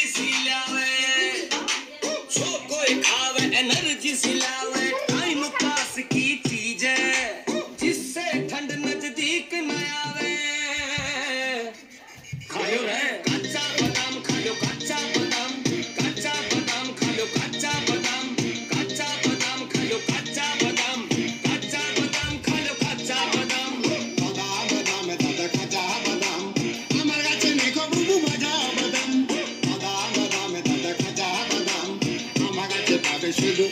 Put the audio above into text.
सिलावे जो कोई खावे एनर्जी सिलावे टाइम पास की चीज है जिससे ठंड नजदीक न आवे खायो रे कच्चा बादाम खायो कच्चा बादाम कच्चा बादाम खायो कच्चा बादाम कच्चा बादाम खायो कच्चा बादाम कच्चा बादाम खायो कच्चा बादाम बादाम दादा कच्चा बादाम আমার কাছে নেকো বুবু মজা বাদাম দাদা কচ্চা বাদাম আমার কাছে পাবে শুধু